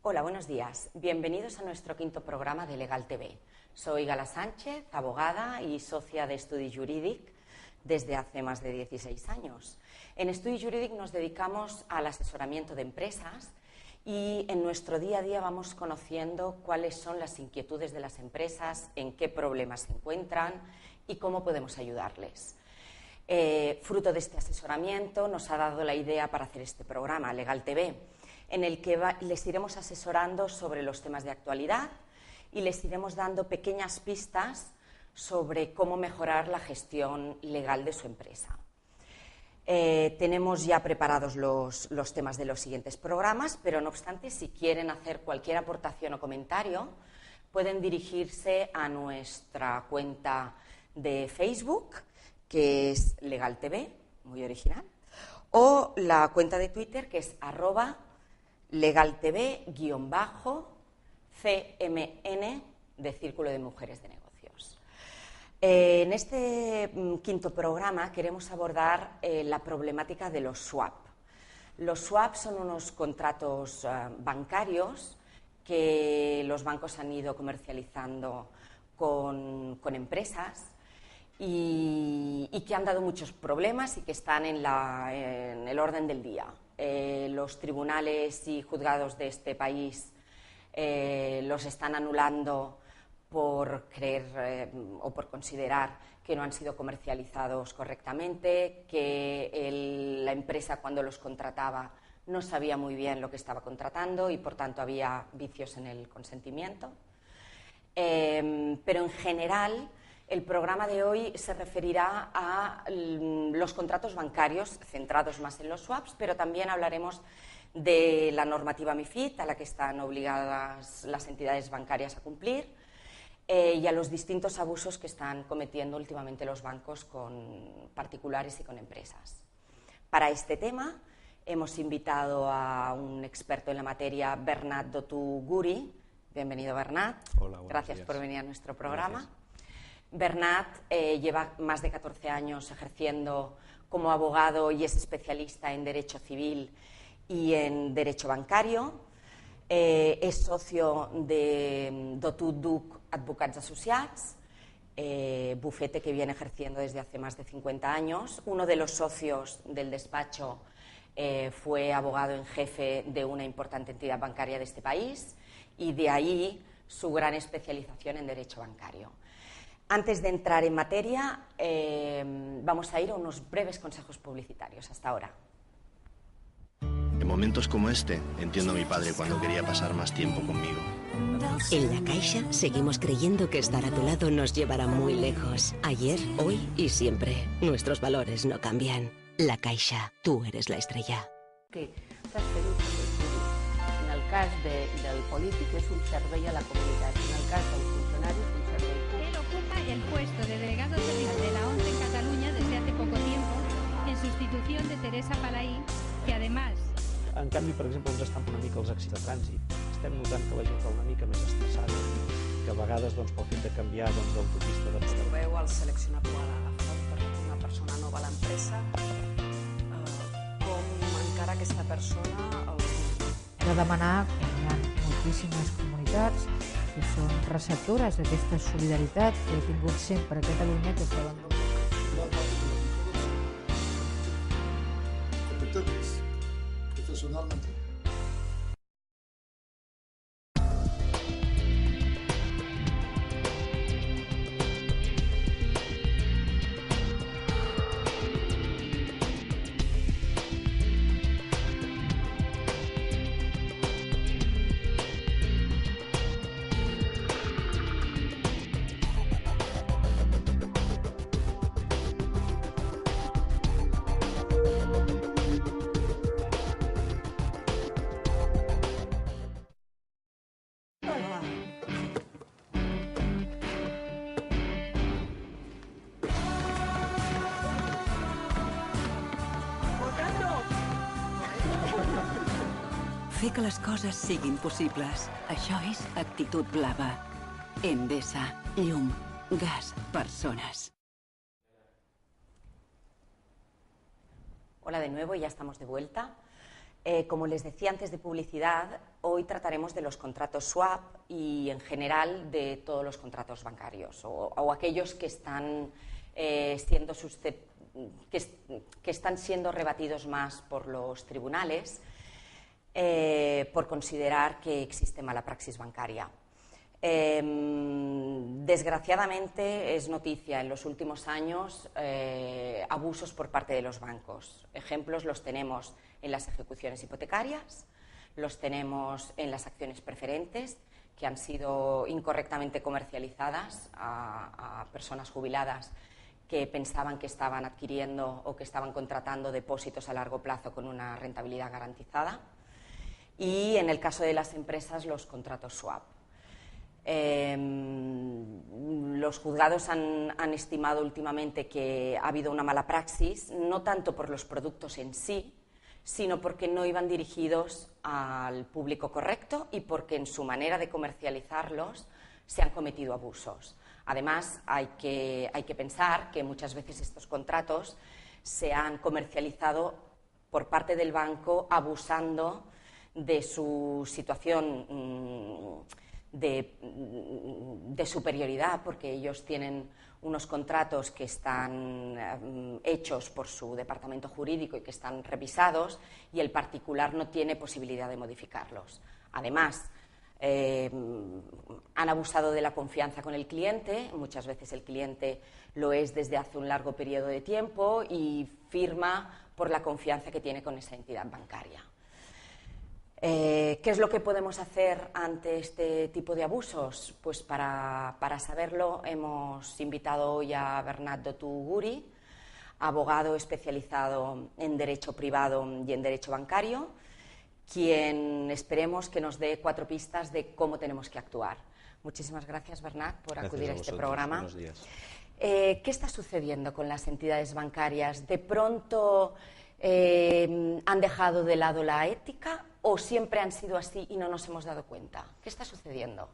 Hola, buenos días. Bienvenidos a nuestro quinto programa de Legal TV. Soy Gala Sánchez, abogada y socia de Estudi Jurídic desde hace más de 16 años. En Estudi Jurídic nos dedicamos al asesoramiento de empresas y en nuestro día a día vamos conociendo cuáles son las inquietudes de las empresas, en qué problemas se encuentran y cómo podemos ayudarles. Fruto de este asesoramiento nos ha dado la idea para hacer este programa, Legal TV, en el que les iremos asesorando sobre los temas de actualidad y les iremos dando pequeñas pistas sobre cómo mejorar la gestión legal de su empresa. Tenemos ya preparados los temas de los siguientes programas, pero no obstante, si quieren hacer cualquier aportación o comentario, pueden dirigirse a nuestra cuenta de Facebook, que es Legal TV, muy original, o la cuenta de Twitter, que es @legaltv_CMN de Círculo de Mujeres de Negocios. En este quinto programa queremos abordar la problemática de los swap. Los swap son unos contratos bancarios que los bancos han ido comercializando con empresas y que han dado muchos problemas y que están en el orden del día. Los tribunales y juzgados de este país los están anulando por creer o por considerar que no han sido comercializados correctamente, que la empresa cuando los contrataba no sabía muy bien lo que estaba contratando y por tanto había vicios en el consentimiento. Pero en general el programa de hoy se referirá a los contratos bancarios, centrados más en los swaps, pero también hablaremos de la normativa MiFID, a la que están obligadas las entidades bancarias a cumplir, y a los distintos abusos que están cometiendo últimamente los bancos con particulares y con empresas. Para este tema hemos invitado a un experto en la materia, Bernat Dotú-Guri. Bienvenido, Bernat. Hola, gracias días. por venir a nuestro programa. Gracias. Bernat lleva más de 14 años ejerciendo como abogado y es especialista en Derecho Civil y en Derecho Bancario. És socio de Dotú Duc Advocats Associats, bufete que viene ejerciendo desde hace más de 50 años. Uno de los socios del despacho fue abogado en jefe de una importante entidad bancaria de este país y de ahí su gran especialización en Derecho Bancario. Antes de entrar en materia, vamos a ir a unos breves consejos publicitarios. Hasta ahora. En momentos como este, entiendo a mi padre cuando quería pasar más tiempo conmigo. En La Caixa seguimos creyendo que estar a tu lado nos llevará muy lejos. Ayer, hoy y siempre. Nuestros valores no cambian. La Caixa, tú eres la estrella. Que estàs fent un servei públic. En el cas del polític és un servei a la comunitat. En el cas del funcionari és un servei públic. Él ocupa el puesto de delegado territorial de la ONCE en Cataluña desde hace poco tiempo, en sustitución de Teresa Palaí, que además... En canvi, per exemple, ens estan una mica els accidents de trànsit. Estem notant que la gent està una mica més estressada, que a vegades pel fet de canviar d'autopista de Us trobeu al seleccionable a FOC per una persona nova a l'empresa. Com encara aquesta persona... De demanar que hi ha moltíssimes comunitats que són receptores d'aquesta solidaritat que ha tingut sempre a Catalunya, que poden... Competentes, professionalmente. Fer que les coses siguin possibles. Això és Actitud Blava. Endesa, llum, gas, persones. Hola de nuevo, ya estamos de vuelta. Como les decía antes de publicidad, hoy trataremos de los contratos swap y en general de todos los contratos bancarios o aquellos que están siendo rebatidos más por los tribunales por considerar que existe mala praxis bancaria. Desgraciadamente es noticia en los últimos años abusos por parte de los bancos. Ejemplos los tenemos en las ejecuciones hipotecarias, los tenemos en las acciones preferentes que han sido incorrectamente comercializadas a personas jubiladas que pensaban que estaban adquiriendo o que estaban contratando depósitos a largo plazo con una rentabilidad garantizada, y en el caso de las empresas los contratos swap. Los juzgados han estimado últimamente que ha habido una mala praxis, no tanto por los productos en sí, sino porque no iban dirigidos al público correcto y porque en su manera de comercializarlos se han cometido abusos. Además, hay que pensar que muchas veces estos contratos se han comercializado por parte del banco abusando de su situación de superioridad, porque ellos tienen unos contratos que están hechos por su departamento jurídico y que están revisados, y el particular no tiene posibilidad de modificarlos. Además, han abusado de la confianza con el cliente. Muchas veces el cliente lo es desde hace un largo periodo de tiempo y firma por la confianza que tiene con esa entidad bancaria. ¿Qué es lo que podemos hacer ante este tipo de abusos? Pues para saberlo hemos invitado hoy a Bernat Tuguri, abogado especializado en derecho privado y en derecho bancario, quien esperemos que nos dé 4 pistas de cómo tenemos que actuar. Muchísimas gracias, Bernat, por acudir a este programa. Buenos días. ¿Qué está sucediendo con las entidades bancarias? ¿De pronto han dejado de lado la ética o siempre han sido así y no nos hemos dado cuenta? ¿Qué está sucediendo?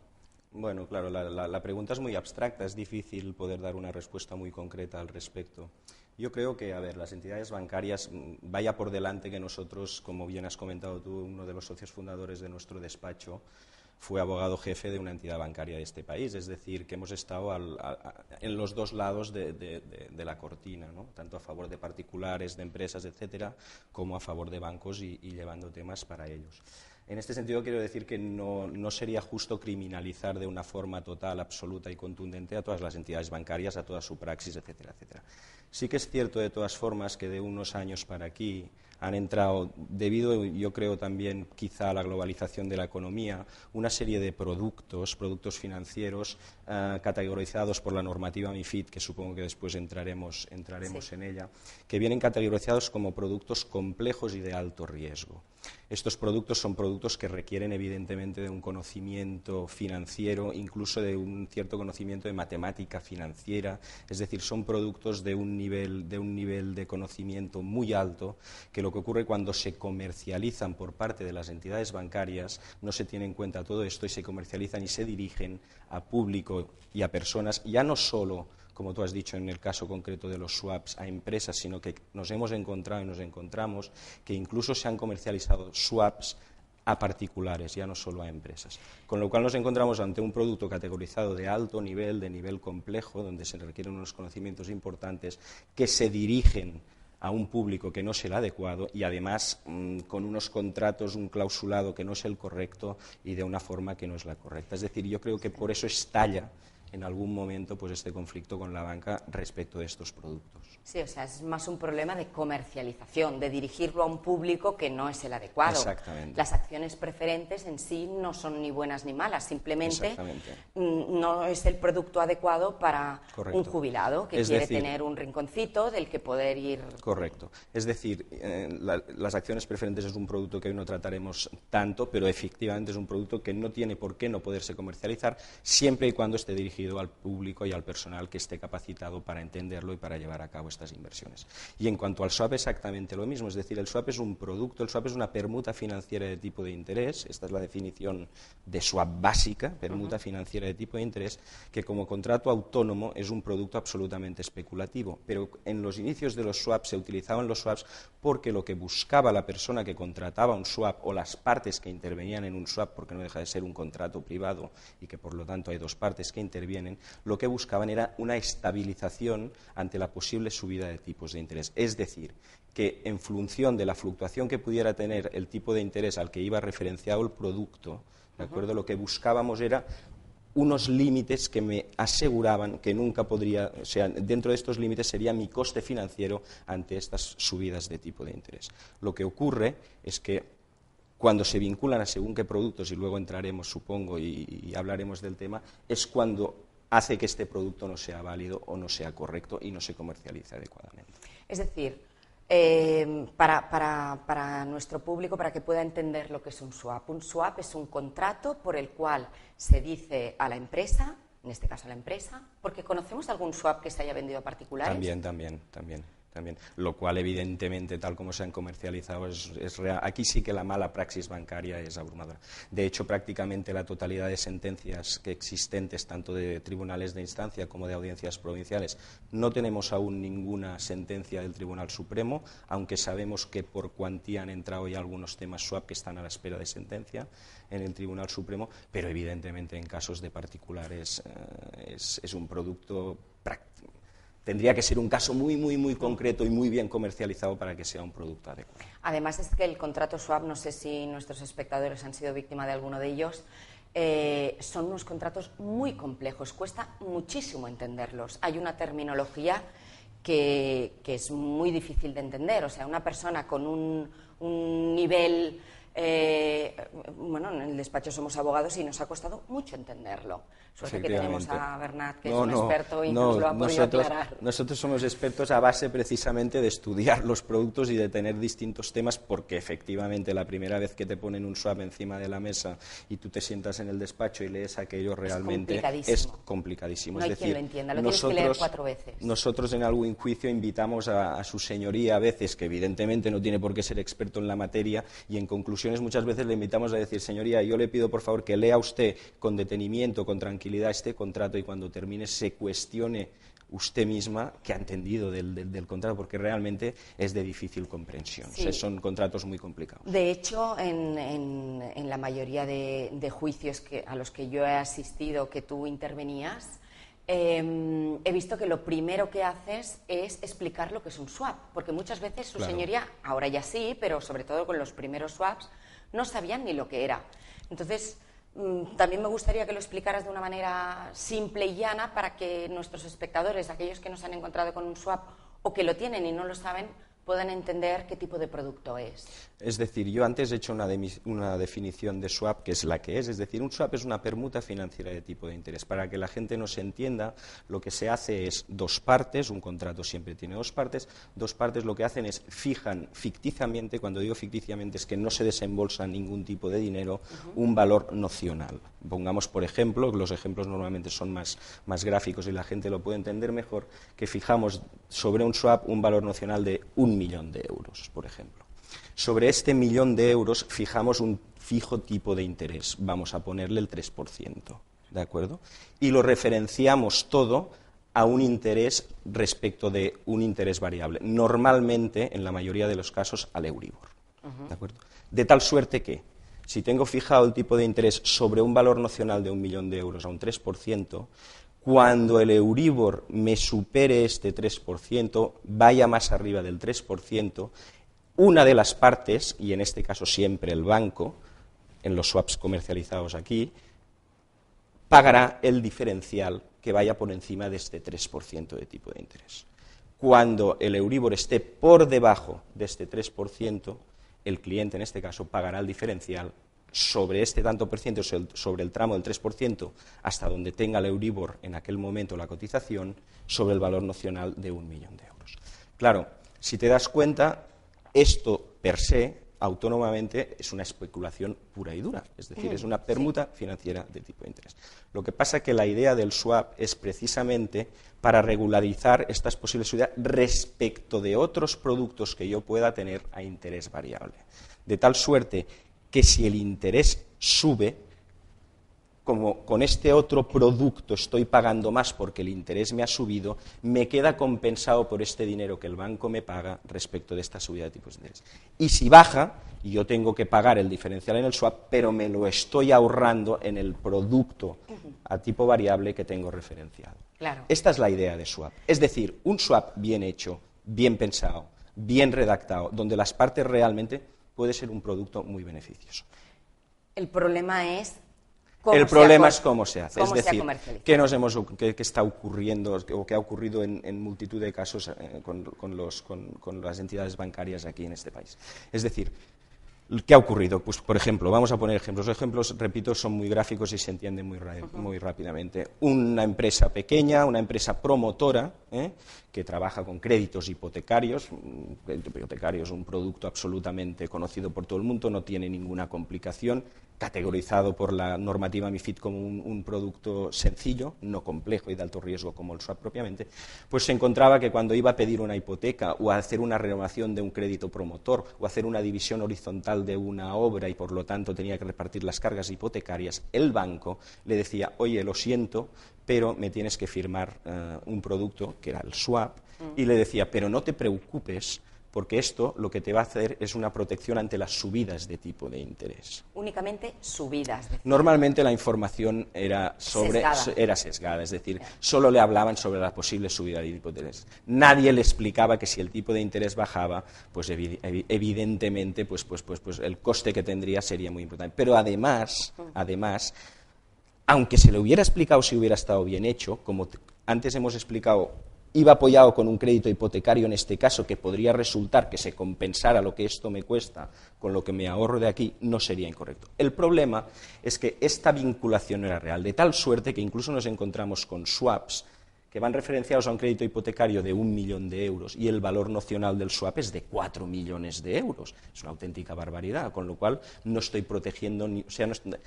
Bueno, claro, la pregunta es muy abstracta, es difícil poder dar una respuesta muy concreta al respecto. Yo creo que, las entidades bancarias, vaya por delante que nosotros, como bien has comentado tú, uno de los socios fundadores de nuestro despacho fue abogado jefe de una entidad bancaria de este país, es decir, que hemos estado en los dos lados de la cortina, ¿no? Tanto a favor de particulares, de empresas, etcétera, como a favor de bancos y llevando temas para ellos. En este sentido, quiero decir que no sería justo criminalizar de una forma total, absoluta y contundente a todas las entidades bancarias, a toda su praxis, etcétera, etcétera. Sí que es cierto, de todas formas, que de unos años para aquí han entrado, debido, yo creo también, quizá a la globalización de la economía, una serie de productos financieros categorizados por la normativa MiFID, que supongo que después entraremos sí, en ella, que vienen categorizados como productos complejos y de alto riesgo. Estos productos son productos que requieren evidentemente de un conocimiento financiero, incluso de un cierto conocimiento de matemática financiera, es decir, son productos de un nivel de conocimiento muy alto, que lo que ocurre cuando se comercializan por parte de las entidades bancarias no se tiene en cuenta todo esto y se comercializan y se dirigen a público y a personas, ya no solo, como tú has dicho en el caso concreto de los swaps, a empresas, sino que nos hemos encontrado y nos encontramos que incluso se han comercializado swaps a particulares, ya no solo a empresas. Con lo cual nos encontramos ante un producto categorizado de alto nivel, de nivel complejo, donde se requieren unos conocimientos importantes que se dirigen a un público que no es el adecuado y además con unos contratos, un clausulado que no es el correcto y de una forma que no es la correcta. Es decir, yo creo que por eso estalla en algún momento pues este conflicto con la banca respecto de estos productos. Sí, o sea, es más un problema de comercialización, de dirigirlo a un público que no es el adecuado. Exactamente. Las acciones preferentes en sí no son ni buenas ni malas, simplemente no es el producto adecuado para un jubilado que quiere tener un rinconcito del que poder ir. Correcto. Es decir, las acciones preferentes es un producto que hoy no trataremos tanto, pero efectivamente es un producto que no tiene por qué no poderse comercializar siempre y cuando esté dirigido dirigido al público y al personal que esté capacitado para entenderlo y para llevar a cabo estas inversiones. Y en cuanto al swap, exactamente lo mismo, es decir, el swap es un producto, el swap es una permuta financiera de tipo de interés, esta es la definición de swap básica, permuta financiera de tipo de interés, que como contrato autónomo es un producto absolutamente especulativo, pero en los inicios de los swaps se utilizaban los swaps porque lo que buscaba la persona que contrataba un swap o las partes que intervenían en un swap, porque no deja de ser un contrato privado y que por lo tanto hay dos partes que intervienen, lo que buscaban era una estabilización ante la posible subida de tipos de interés. Es decir, que en función de la fluctuación que pudiera tener el tipo de interés al que iba referenciado el producto, ¿de acuerdo? Lo que buscábamos era unos límites que me aseguraban que nunca podría, o sea, dentro de estos límites sería mi coste financiero ante estas subidas de tipo de interés. Lo que ocurre es que cuando se vinculan a según qué productos, y luego entraremos, supongo, y hablaremos del tema, es cuando hace que este producto no sea válido o no sea correcto y no se comercialice adecuadamente. Es decir, para nuestro público, para que pueda entender lo que es un swap es un contrato por el cual se dice a la empresa, en este caso a la empresa, porque ¿conocemos algún swap que se haya vendido a particulares? También. Lo cual, evidentemente, tal como se han comercializado, es real. Aquí sí que la mala praxis bancaria es abrumadora. De hecho, prácticamente la totalidad de sentencias que existentes, tanto de tribunales de instancia como de audiencias provinciales, no tenemos aún ninguna sentencia del Tribunal Supremo, aunque sabemos que por cuantía han entrado ya algunos temas swap que están a la espera de sentencia en el Tribunal Supremo, pero evidentemente en casos de particulares es un producto práctico. Tendría que ser un caso muy concreto y muy bien comercializado para que sea un producto adecuado. Además es que el contrato swap, no sé si nuestros espectadores han sido víctima de alguno de ellos, son unos contratos muy complejos, cuesta muchísimo entenderlos. Hay una terminología que es muy difícil de entender, o sea, una persona con un nivel... bueno, en el despacho somos abogados y nos ha costado mucho entenderlo. Suerte que tenemos a Bernat, que es un experto y nos lo ha podido aclarar. Nosotros somos expertos a base precisamente de estudiar los productos y de tener distintos temas, porque efectivamente la primera vez que te ponen un swap encima de la mesa y tú te sientas en el despacho y lees aquello realmente es complicadísimo. No hay quien lo entienda, lo tienes que leer 4 veces. Nosotros en algún juicio invitamos a su señoría a veces, que evidentemente no tiene por qué ser experto en la materia, y en conclusión muchas veces le invitamos a decir, señoría, yo le pido por favor que lea usted con detenimiento, con tranquilidad este contrato y cuando termine se cuestione usted misma qué ha entendido del contrato, porque realmente es de difícil comprensión. Sí. O sea, son contratos muy complicados. De hecho, en la mayoría de juicios a los que yo he asistido, que tú intervenías, he visto que lo primero que haces es explicar lo que es un swap, porque muchas veces su señoría, ahora ya sí, pero sobre todo con los primeros swaps, no sabían ni lo que era. Entonces, también me gustaría que lo explicaras de una manera simple y llana para que nuestros espectadores, aquellos que nos han encontrado con un swap o que lo tienen y no lo saben, puedan entender qué tipo de producto es. Es decir, yo antes he hecho una definición de swap que es la que es decir, un swap es una permuta financiera de tipo de interés. Para que la gente nos entienda, lo que se hace es dos partes, un contrato siempre tiene dos partes lo que hacen es fijan ficticiamente, cuando digo ficticiamente es que no se desembolsa ningún tipo de dinero, un valor nocional. Pongamos, por ejemplo, los ejemplos normalmente son más gráficos y la gente lo puede entender mejor, que fijamos sobre un swap un valor nocional de 1.000.000 de euros, por ejemplo. Sobre este 1.000.000 de euros fijamos un fijo tipo de interés, vamos a ponerle el 3%, ¿de acuerdo? Y lo referenciamos todo a un interés respecto de un interés variable, normalmente, en la mayoría de los casos, al Euribor, ¿de acuerdo? De tal suerte que, si tengo fijado el tipo de interés sobre un valor nocional de 1.000.000 de euros a un 3%, cuando el Euribor me supere este 3%, vaya más arriba del 3%, una de las partes, y en este caso siempre el banco, en los swaps comercializados aquí, pagará el diferencial que vaya por encima de este 3% de tipo de interés. Cuando el Euribor esté por debajo de este 3%, el cliente en este caso pagará el diferencial sobre este tanto por ciento, sobre el tramo del 3%, hasta donde tenga el Euribor en aquel momento la cotización, sobre el valor nocional de 1.000.000 de euros. Claro, si te das cuenta, esto per se autónomamente es una especulación pura y dura, es decir, es una permuta financiera de tipo de interés. Lo que pasa es que la idea del swap es precisamente para regularizar estas posibles subidas respecto de otros productos que yo pueda tener a interés variable. De tal suerte que si el interés sube, como con este otro producto estoy pagando más porque el interés me ha subido, me queda compensado por este dinero que el banco me paga respecto de esta subida de tipos de interés. Y si baja, yo tengo que pagar el diferencial en el swap, pero me lo estoy ahorrando en el producto a tipo variable que tengo referenciado. Claro. Esta es la idea de swap. Es decir, un swap bien hecho, bien pensado, bien redactado, donde las partes realmente puede ser un producto muy beneficioso. El problema es el problema es cómo se hace, es decir, qué está ocurriendo o qué ha ocurrido en multitud de casos con las entidades bancarias aquí en este país. Es decir, ¿qué ha ocurrido? Pues, por ejemplo, vamos a poner ejemplos. Los ejemplos, repito, son muy gráficos y se entienden muy rápidamente. Una empresa pequeña, una empresa promotora, que trabaja con créditos hipotecarios. Crédito hipotecario es un producto absolutamente conocido por todo el mundo, no tiene ninguna complicación, categorizado por la normativa MiFID como un producto sencillo, no complejo y de alto riesgo como el swap propiamente, pues se encontraba que cuando iba a pedir una hipoteca o a hacer una renovación de un crédito promotor o a hacer una división horizontal de una obra y por lo tanto tenía que repartir las cargas hipotecarias, el banco le decía, oye, lo siento, pero me tienes que firmar un producto, que era el swap, y le decía, pero no te preocupes, porque esto lo que te va a hacer es una protección ante las subidas de tipo de interés. Únicamente subidas. Normalmente la información era sesgada, es decir, solo le hablaban sobre la posible subida de tipo de interés. Nadie le explicaba que si el tipo de interés bajaba, pues evidentemente pues el coste que tendría sería muy importante. Pero además, aunque se le hubiera explicado si hubiera estado bien hecho, como antes hemos explicado, iba apoyado con un crédito hipotecario en este caso, que podría resultar que se compensara lo que esto me cuesta con lo que me ahorro de aquí, no sería incorrecto. El problema es que esta vinculación era real, de tal suerte que incluso nos encontramos con swaps que van referenciados a un crédito hipotecario de 1 millón de euros y el valor nocional del swap es de 4 millones de euros. Es una auténtica barbaridad, con lo cual no estoy protegiendo,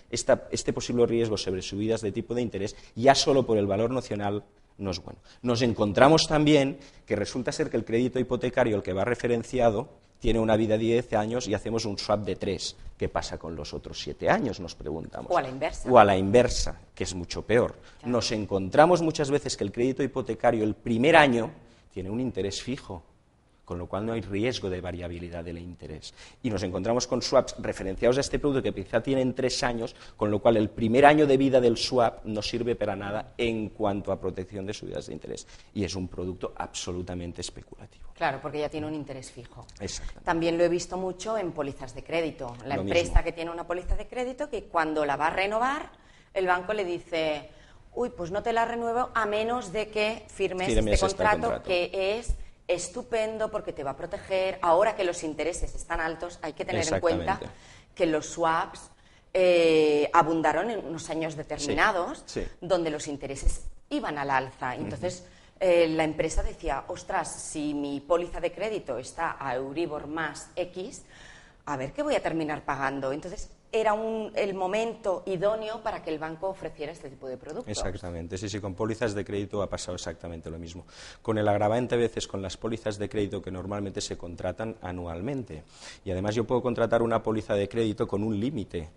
este posible riesgo sobre subidas de tipo de interés ya solo por el valor nocional no es bueno. Nos encontramos también que resulta ser que el crédito hipotecario, el que va referenciado, tiene una vida de 10 años y hacemos un swap de 3. ¿Qué pasa con los otros 7 años? Nos preguntamos. O a la inversa. O a la inversa, que es mucho peor. Claro. Nos encontramos muchas veces que el crédito hipotecario el primer año tiene un interés fijo, con lo cual no hay riesgo de variabilidad del interés. Y nos encontramos con swaps referenciados a este producto que quizá tienen 3 años, con lo cual el primer año de vida del swap no sirve para nada en cuanto a protección de subidas de interés. Y es un producto absolutamente especulativo. Claro, porque ya tiene un interés fijo. Exactamente. También lo he visto mucho en pólizas de crédito. La empresa que tiene una póliza de crédito, que cuando la va a renovar, el banco le dice, uy, pues no te la renuevo a menos de que firmes este contrato que es estupendo porque te va a proteger. Ahora que los intereses están altos, hay que tener en cuenta que los swaps abundaron en unos años determinados donde los intereses iban al alza. Entonces, la empresa decía, ostras, si mi póliza de crédito está a Euribor más X, a ver qué voy a terminar pagando. Entonces, era el momento idóneo para que el banco ofreciera este tipo de productos. Exactamente, sí, con pólizas de crédito ha pasado exactamente lo mismo. Con el agravante a veces con las pólizas de crédito que normalmente se contratan anualmente. Y además yo puedo contratar una póliza de crédito con un límite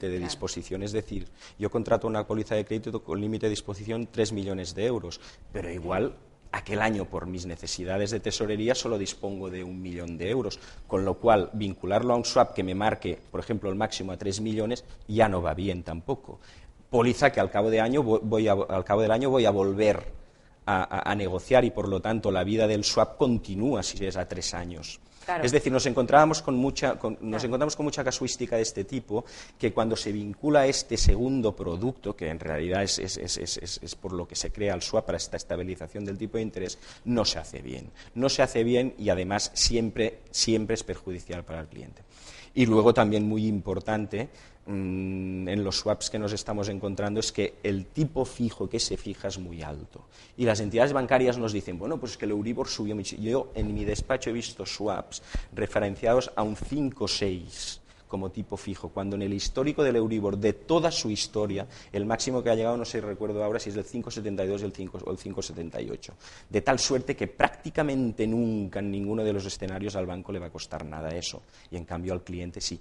de disposición, es decir, yo contrato una póliza de crédito con límite de disposición 3 millones de euros, pero igual aquel año por mis necesidades de tesorería solo dispongo de 1 millón de euros, con lo cual vincularlo a un swap que me marque, por ejemplo, el máximo a 3 millones ya no va bien tampoco. Póliza que al cabo del año voy a volver a negociar y por lo tanto la vida del swap continúa si es a 3 años. Claro. Es decir, nos encontramos con mucha casuística de este tipo, que cuando se vincula este segundo producto, que en realidad es por lo que se crea el swap para esta estabilización del tipo de interés, no se hace bien. No se hace bien y además siempre es perjudicial para el cliente. Y luego también muy importante, en los swaps que nos estamos encontrando es que el tipo fijo que se fija es muy alto. Y las entidades bancarias nos dicen, bueno, pues es que el Euribor subió mucho. Yo en mi despacho he visto swaps swaps referenciados a un 5,6 como tipo fijo, cuando en el histórico del Euribor, de toda su historia, el máximo que ha llegado, no sé, recuerdo ahora si es del 5,72 o el 5,78. De tal suerte que prácticamente nunca en ninguno de los escenarios al banco le va a costar nada eso, y en cambio al cliente sí.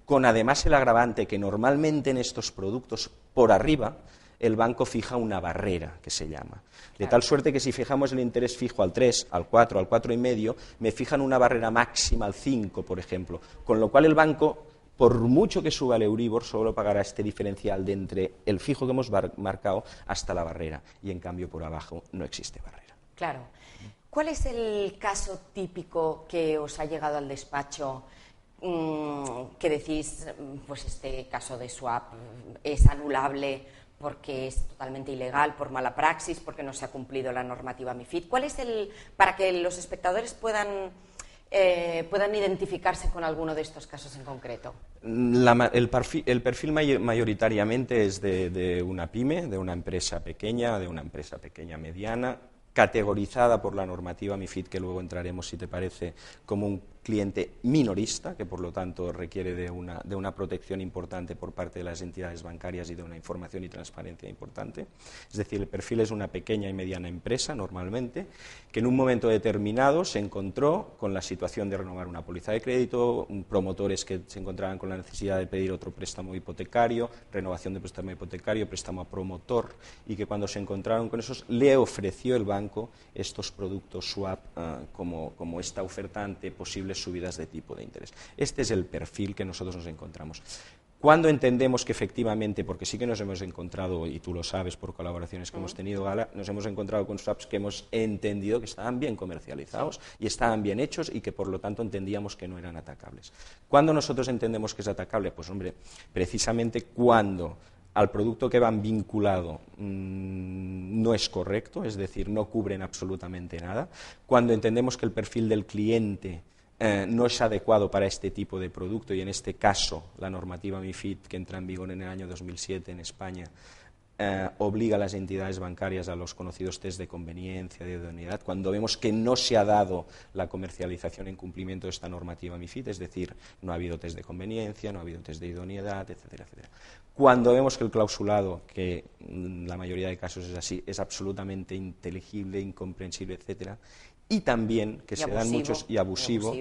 Con además el agravante que normalmente en estos productos, por arriba, el banco fija una barrera, que se llama. De tal suerte que si fijamos el interés fijo al 3, al 4, al 4,5, me fijan una barrera máxima al 5, por ejemplo. Con lo cual el banco, por mucho que suba el Euribor, solo pagará este diferencial de entre el fijo que hemos marcado hasta la barrera. Y en cambio por abajo no existe barrera. Claro. ¿Cuál es el caso típico que os ha llegado al despacho que decís, pues este caso de swap es anulable porque es totalmente ilegal, por mala praxis, porque no se ha cumplido la normativa MiFID? ¿Cuál es para que los espectadores puedan identificarse con alguno de estos casos en concreto? El perfil mayoritariamente es de una pyme, de una empresa pequeña mediana, categorizada por la normativa MiFID, que luego entraremos, si te parece, como un cliente minorista, que por lo tanto requiere de una protección importante por parte de las entidades bancarias y de una información y transparencia importante. Es decir, el perfil es una pequeña y mediana empresa, normalmente, que en un momento determinado se encontró con la situación de renovar una póliza de crédito, promotores que se encontraban con la necesidad de pedir otro préstamo hipotecario, renovación de préstamo hipotecario, préstamo a promotor, y que cuando se encontraron con esos, le ofreció el banco estos productos swap como esta ofertante posible subidas de tipo de interés. Este es el perfil que nosotros nos encontramos. Cuando entendemos que efectivamente, porque sí que nos hemos encontrado, y tú lo sabes por colaboraciones que hemos tenido, Gala, nos hemos encontrado con swaps que hemos entendido que estaban bien comercializados y estaban bien hechos y que por lo tanto entendíamos que no eran atacables. ¿Cuándo nosotros entendemos que es atacable? Pues hombre, precisamente cuando al producto que van vinculado no es correcto, es decir, no cubren absolutamente nada, cuando entendemos que el perfil del cliente no es adecuado para este tipo de producto, y en este caso la normativa MiFID, que entra en vigor en el año 2007 en España, obliga a las entidades bancarias a los conocidos test de conveniencia, de idoneidad, cuando vemos que no se ha dado la comercialización en cumplimiento de esta normativa MiFID, es decir, no ha habido test de conveniencia, no ha habido test de idoneidad, etcétera, etcétera. Cuando vemos que el clausulado, que en la mayoría de casos es así, es absolutamente inteligible, incomprensible, etcétera, y también que se dan muchos y abusivo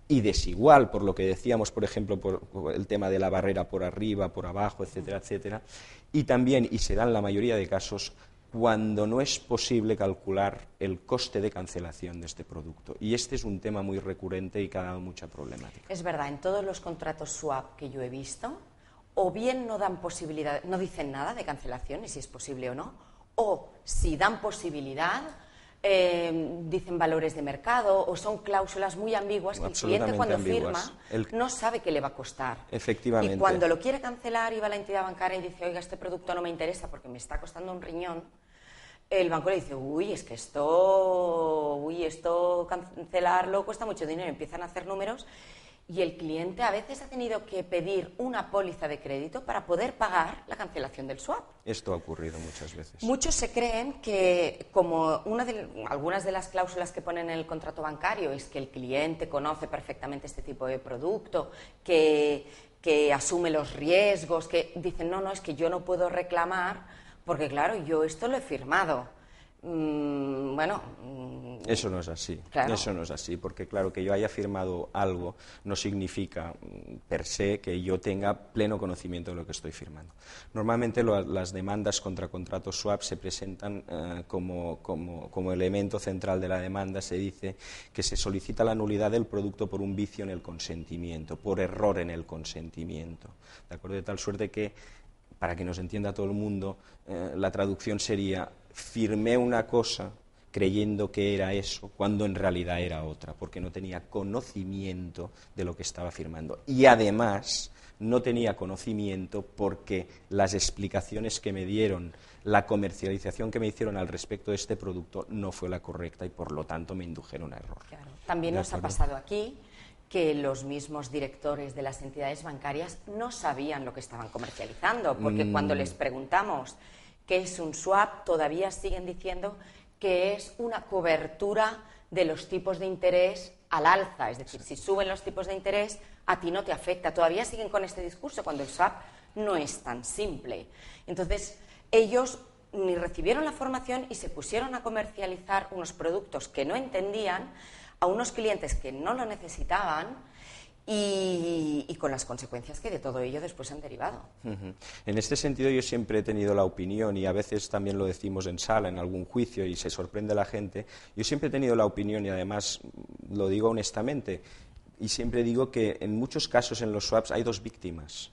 y desigual, por lo que decíamos, por ejemplo, por el tema de la barrera por arriba, por abajo, etcétera, etcétera, y también, y se dan la mayoría de casos, cuando no es posible calcular el coste de cancelación de este producto. Y este es un tema muy recurrente y que ha dado mucha problemática. Es verdad, en todos los contratos swap que yo he visto, o bien no dan posibilidad, no dicen nada de cancelación, y si es posible o no, o si dan posibilidad, dicen valores de mercado, o son cláusulas muy ambiguas que el cliente cuando firma no sabe qué le va a costar. Efectivamente. Y cuando lo quiere cancelar y va a la entidad bancaria y dice, oiga, este producto no me interesa porque me está costando un riñón, el banco le dice, esto cancelarlo cuesta mucho dinero. Empiezan a hacer números y el cliente a veces ha tenido que pedir una póliza de crédito para poder pagar la cancelación del swap. Esto ha ocurrido muchas veces. Muchos se creen que, como algunas de las cláusulas que ponen en el contrato bancario es que el cliente conoce perfectamente este tipo de producto, que asume los riesgos, que dicen, no, es que yo no puedo reclamar porque, claro, yo esto lo he firmado. Eso no es así, claro. Eso no es así, porque claro, que yo haya firmado algo no significa per se que yo tenga pleno conocimiento de lo que estoy firmando. Normalmente las demandas contra contratos swap se presentan como elemento central de la demanda. Se dice que se solicita la nulidad del producto por un vicio en el consentimiento, por error en el consentimiento, ¿de acuerdo? De tal suerte que, para que nos entienda todo el mundo, la traducción sería: firmé una cosa creyendo que era eso, cuando en realidad era otra, porque no tenía conocimiento de lo que estaba firmando. Y además no tenía conocimiento porque las explicaciones que me dieron, la comercialización que me hicieron al respecto de este producto no fue la correcta y por lo tanto me indujeron a error. Claro. También nos ha pasado aquí que los mismos directores de las entidades bancarias no sabían lo que estaban comercializando, porque cuando les preguntamos qué es un swap, todavía siguen diciendo que es una cobertura de los tipos de interés al alza, es decir, si suben los tipos de interés, a ti no te afecta. Todavía siguen con este discurso cuando el swap no es tan simple. Entonces, ellos ni recibieron la formación y se pusieron a comercializar unos productos que no entendían a unos clientes que no lo necesitaban y con las consecuencias que de todo ello después han derivado. En este sentido yo siempre he tenido la opinión, y a veces también lo decimos en sala, en algún juicio, y se sorprende la gente, yo siempre he tenido la opinión, y además lo digo honestamente, y siempre digo que en muchos casos en los swaps hay dos víctimas.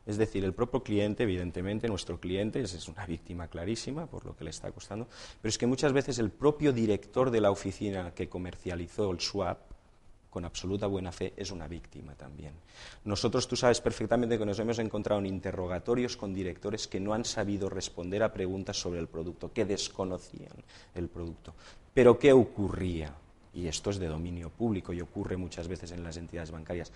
Es decir, el propio cliente, evidentemente, nuestro cliente es una víctima clarísima por lo que le está costando, pero es que muchas veces el propio director de la oficina que comercializó el swap, con absoluta buena fe, es una víctima también. Nosotros, tú sabes perfectamente que nos hemos encontrado en interrogatorios con directores que no han sabido responder a preguntas sobre el producto, que desconocían el producto. Pero ¿qué ocurría? Y esto es de dominio público y ocurre muchas veces en las entidades bancarias.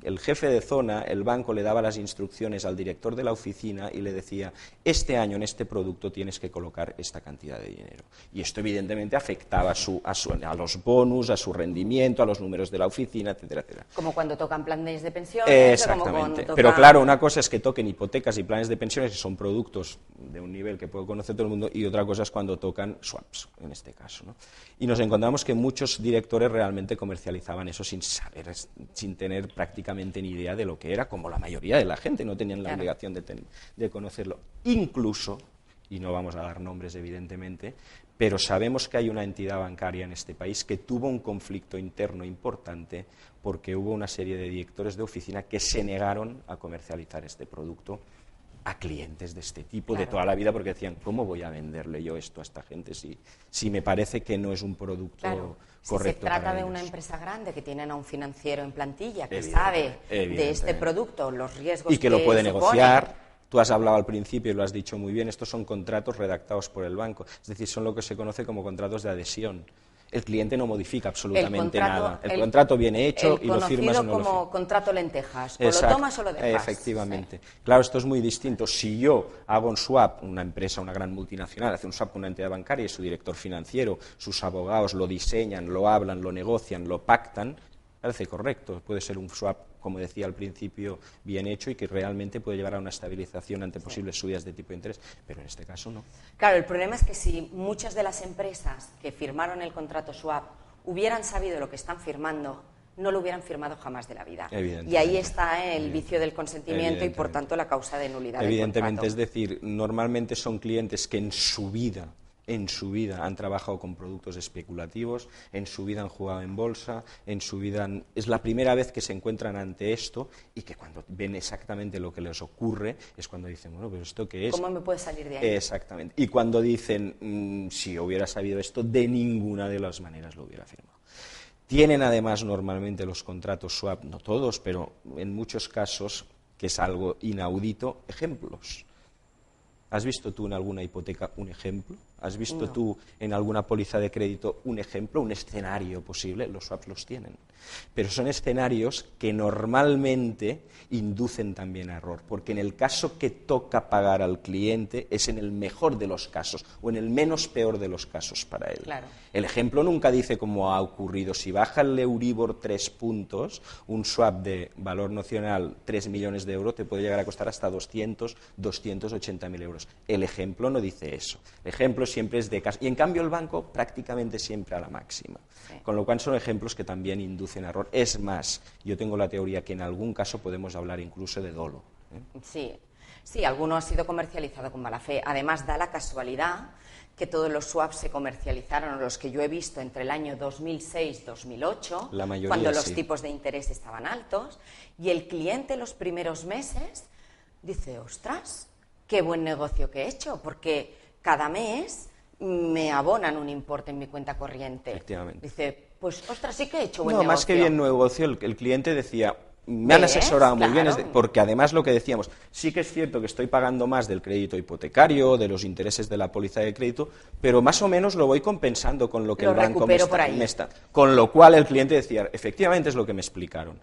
El jefe de zona, el banco, le daba las instrucciones al director de la oficina y le decía, este año en este producto tienes que colocar esta cantidad de dinero. Y esto evidentemente afectaba a los bonus, a su rendimiento, a los números de la oficina, etcétera, etcétera. Como cuando tocan planes de pensiones. Exactamente. Pero claro, una cosa es que toquen hipotecas y planes de pensiones, que son productos de un nivel que puede conocer todo el mundo, y otra cosa es cuando tocan swaps, en este caso, ¿no? Y nos encontramos que muchos directores realmente comercializaban eso sin saber, sin tener prácticamente ni idea de lo que era, como la mayoría de la gente, no tenían la obligación de conocerlo. Incluso, y no vamos a dar nombres evidentemente, pero sabemos que hay una entidad bancaria en este país que tuvo un conflicto interno importante porque hubo una serie de directores de oficina que se negaron a comercializar este producto a clientes de este tipo, de toda la vida, porque decían, ¿cómo voy a venderle yo esto a esta gente si me parece que no es un producto correcto? Si se trata de una empresa grande que tienen a un financiero en plantilla que sabe de este producto, los riesgos y que lo puede negociar. Tú has hablado al principio y lo has dicho muy bien, estos son contratos redactados por el banco, es decir, son lo que se conoce como contratos de adhesión. El cliente no modifica absolutamente nada. El contrato viene hecho y lo firmas o no lo firmas. Como contrato lentejas, o lo tomas o lo dejas. Efectivamente. Sí. Claro, esto es muy distinto. Si yo hago un swap, una empresa, una gran multinacional, hace un swap con una entidad bancaria y su director financiero, sus abogados lo diseñan, lo hablan, lo negocian, lo pactan, parece correcto. Puede ser un swap, como decía al principio, bien hecho y que realmente puede llevar a una estabilización ante posibles subidas de tipo de interés, pero en este caso no. Claro, el problema es que si muchas de las empresas que firmaron el contrato swap hubieran sabido lo que están firmando, no lo hubieran firmado jamás de la vida. Y ahí está el vicio del consentimiento y, por tanto, la causa de nulidad del contrato. Es decir, normalmente son clientes que en su vida han trabajado con productos especulativos, en su vida han jugado en bolsa, en su vida es la primera vez que se encuentran ante esto y que cuando ven exactamente lo que les ocurre es cuando dicen, bueno, pero ¿esto qué es? ¿Cómo me puede salir de ahí? Exactamente. Y cuando dicen, si hubiera sabido esto, de ninguna de las maneras lo hubiera firmado. Tienen además normalmente los contratos swap, no todos, pero en muchos casos, que es algo inaudito, ejemplos. ¿Has visto tú en alguna hipoteca un ejemplo? ¿Has visto tú en alguna póliza de crédito un ejemplo, un escenario posible? Los swaps los tienen. Pero son escenarios que normalmente inducen también a error, porque en el caso que toca pagar al cliente es en el mejor de los casos o en el menos peor de los casos para él. Claro. El ejemplo nunca dice cómo ha ocurrido. Si baja el Euribor 3 puntos, un swap de valor nocional 3 millones de euros te puede llegar a costar hasta 280.000 euros. El ejemplo no dice eso. El ejemplo siempre es de caso. Y en cambio el banco prácticamente siempre a la máxima. Sí. Con lo cual son ejemplos que también inducen a error. Es más, yo tengo la teoría que en algún caso podemos hablar incluso de dolo. Sí, alguno ha sido comercializado con mala fe. Además, da la casualidad que todos los swaps se comercializaron, los que yo he visto entre el año 2006-2008, cuando los tipos de interés estaban altos, y el cliente los primeros meses dice, ostras, qué buen negocio que he hecho, porque cada mes me abonan un importe en mi cuenta corriente. Efectivamente. Dice, pues ostras, sí que he hecho buen negocio. No, más que bien negocio, el cliente decía, me han asesorado muy bien, porque además lo que decíamos, sí que es cierto que estoy pagando más del crédito hipotecario, de los intereses de la póliza de crédito, pero más o menos lo voy compensando con lo que el banco me está. Con lo cual el cliente decía, efectivamente es lo que me explicaron.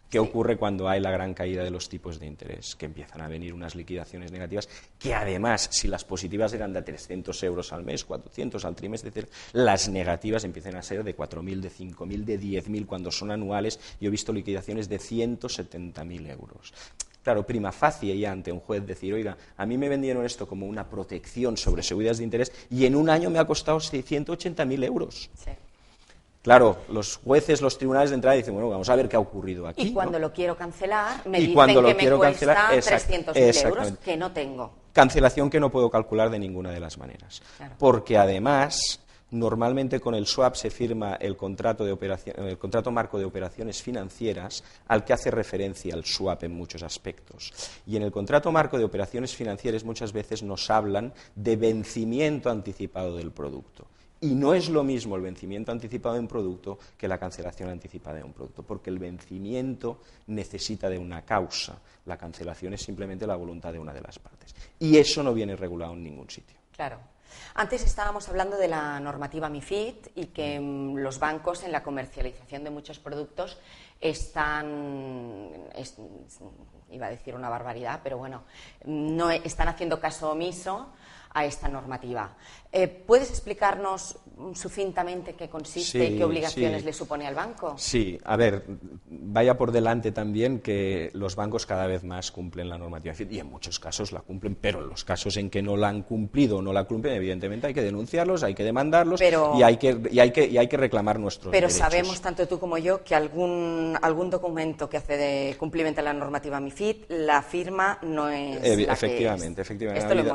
¿Qué ocurre cuando hay la gran caída de los tipos de interés? Que empiezan a venir unas liquidaciones negativas que además, si las positivas eran de 300 euros al mes, 400 al trimestre, etc., las negativas empiezan a ser de 4.000, de 5.000, de 10.000, cuando son anuales. Yo he visto liquidaciones de 170.000 euros. Claro, prima facie ya ante un juez decir, oiga, a mí me vendieron esto como una protección sobre subidas de interés y en un año me ha costado 180.000 euros. Sí. Claro, los jueces, los tribunales de entrada dicen, bueno, vamos a ver qué ha ocurrido aquí. Y cuando lo quiero cancelar, me dicen que me cuesta 300.000 euros que no tengo. Cancelación que no puedo calcular de ninguna de las maneras. Claro. Porque además, normalmente con el swap se firma el contrato marco de operaciones financieras al que hace referencia el swap en muchos aspectos. Y en el contrato marco de operaciones financieras muchas veces nos hablan de vencimiento anticipado del producto. Y no es lo mismo el vencimiento anticipado de un producto que la cancelación anticipada de un producto, porque el vencimiento necesita de una causa. La cancelación es simplemente la voluntad de una de las partes. Y eso no viene regulado en ningún sitio. Claro. Antes estábamos hablando de la normativa MiFID y que los bancos en la comercialización de muchos productos iba a decir una barbaridad, pero bueno, no están haciendo caso omiso a esta normativa. ¿Puedes explicarnos sucintamente qué consiste y qué obligaciones le supone al banco? Sí, a ver, vaya por delante también que los bancos cada vez más cumplen la normativa y en muchos casos la cumplen, pero en los casos en que no la han cumplido o no la cumplen, evidentemente hay que denunciarlos, hay que demandarlos y hay que reclamar nuestros derechos. Pero sabemos, tanto tú como yo, que algún documento que hace de cumplimiento a la normativa MiFID, la firma no es efectivamente.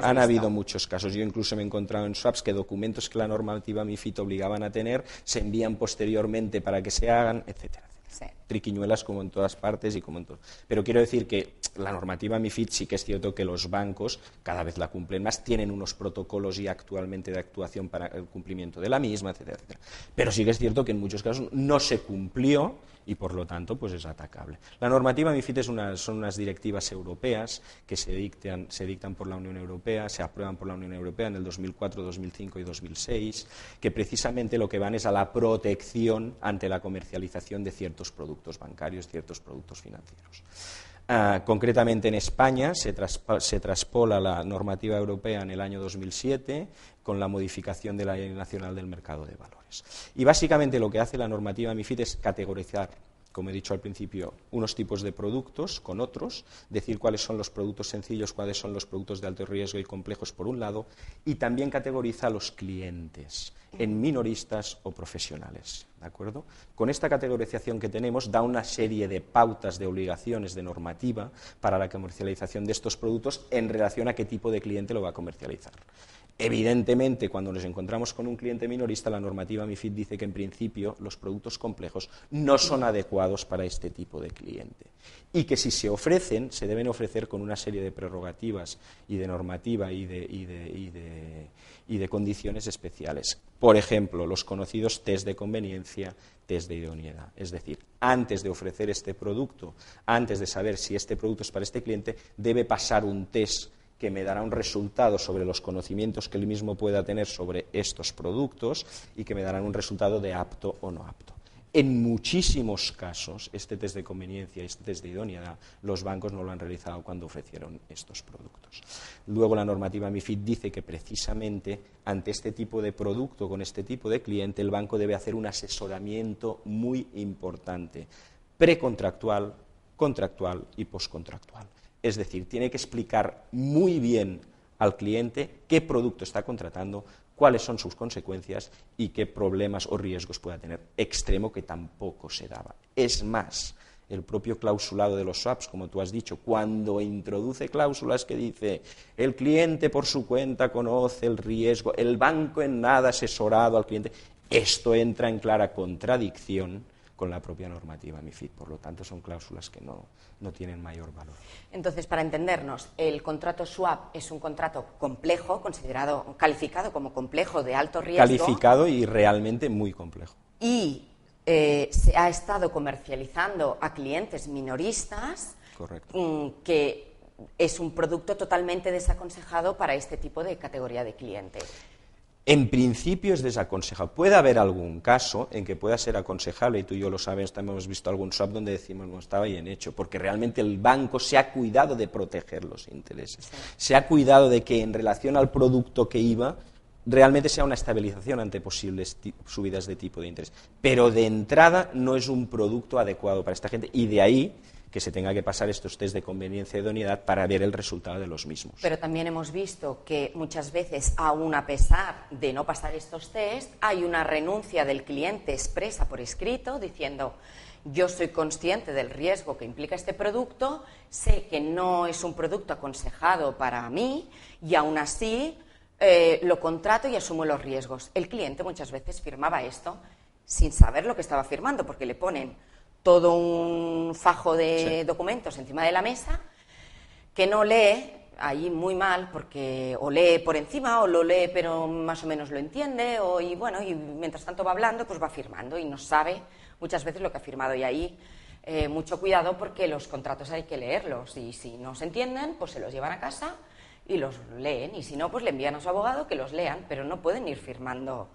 Han habido muchos casos. Yo incluso me he encontrado en swaps que documentos que la normativa MiFID obligaban a tener se envían posteriormente para que se hagan, etcétera. Sí. Triquiñuelas como en todas partes y como en todo. Pero quiero decir que la normativa MiFID sí que es cierto que los bancos cada vez la cumplen más, tienen unos protocolos ya actualmente de actuación para el cumplimiento de la misma, etcétera, etcétera. Pero sí que es cierto que en muchos casos no se cumplió y por lo tanto pues es atacable. La normativa MiFID son unas directivas europeas que se dictan por la Unión Europea, se aprueban por la Unión Europea en el 2004, 2005 y 2006, que precisamente lo que van es a la protección ante la comercialización de ciertos productos bancarios, ciertos productos financieros. Concretamente en España se traspola la normativa europea en el año 2007 con la modificación de la Ley Nacional del Mercado de Valores. Y básicamente lo que hace la normativa MiFID es categorizar, como he dicho al principio, unos tipos de productos con otros, decir cuáles son los productos sencillos, cuáles son los productos de alto riesgo y complejos por un lado, y también categoriza a los clientes en minoristas o profesionales, ¿de acuerdo? Con esta categorización que tenemos da una serie de pautas, de obligaciones, de normativa para la comercialización de estos productos en relación a qué tipo de cliente lo va a comercializar. Evidentemente, cuando nos encontramos con un cliente minorista, la normativa MiFID dice que en principio los productos complejos no son adecuados para este tipo de cliente y que si se ofrecen, se deben ofrecer con una serie de prerrogativas y de normativa y de condiciones especiales. Por ejemplo, los conocidos test de conveniencia, test de idoneidad. Es decir, antes de ofrecer este producto, antes de saber si este producto es para este cliente, debe pasar un test que me dará un resultado sobre los conocimientos que él mismo pueda tener sobre estos productos y que me darán un resultado de apto o no apto. En muchísimos casos, este test de conveniencia y este test de idoneidad, los bancos no lo han realizado cuando ofrecieron estos productos. Luego, la normativa MiFID dice que precisamente ante este tipo de producto, con este tipo de cliente, el banco debe hacer un asesoramiento muy importante, precontractual, contractual y postcontractual. Es decir, tiene que explicar muy bien al cliente qué producto está contratando, cuáles son sus consecuencias y qué problemas o riesgos pueda tener, extremo que tampoco se daba. Es más, el propio clausulado de los swaps, como tú has dicho, cuando introduce cláusulas que dice el cliente por su cuenta conoce el riesgo, el banco en nada asesorado al cliente, esto entra en clara contradicción con la propia normativa MiFID. Por lo tanto, son cláusulas que no tienen mayor valor. Entonces, para entendernos, el contrato swap es un contrato complejo, calificado como complejo de alto riesgo. Calificado y realmente muy complejo. Y se ha estado comercializando a clientes minoristas. Correcto. Que es un producto totalmente desaconsejado para este tipo de categoría de clientes. En principio es desaconsejable. Puede haber algún caso en que pueda ser aconsejable, y tú y yo lo sabes, también hemos visto algún swap donde decimos no estaba bien hecho, porque realmente el banco se ha cuidado de proteger los intereses, se ha cuidado de que en relación al producto que iba, realmente sea una estabilización ante posibles subidas de tipo de interés. Pero de entrada no es un producto adecuado para esta gente, y de ahí que se tenga que pasar estos test de conveniencia y idoneidad para ver el resultado de los mismos. Pero también hemos visto que muchas veces, aun a pesar de no pasar estos test, hay una renuncia del cliente expresa por escrito diciendo: yo soy consciente del riesgo que implica este producto, sé que no es un producto aconsejado para mí y aún así lo contrato y asumo los riesgos. El cliente muchas veces firmaba esto sin saber lo que estaba firmando, porque le ponen todo un fajo de documentos encima de la mesa que no lee, ahí muy mal, porque o lee por encima o lo lee pero más o menos lo entiende, y mientras tanto va hablando, pues va firmando y no sabe muchas veces lo que ha firmado. Y ahí mucho cuidado, porque los contratos hay que leerlos, y si no se entienden, pues se los llevan a casa y los leen, y si no, pues le envían a su abogado que los lean, pero no pueden ir firmando.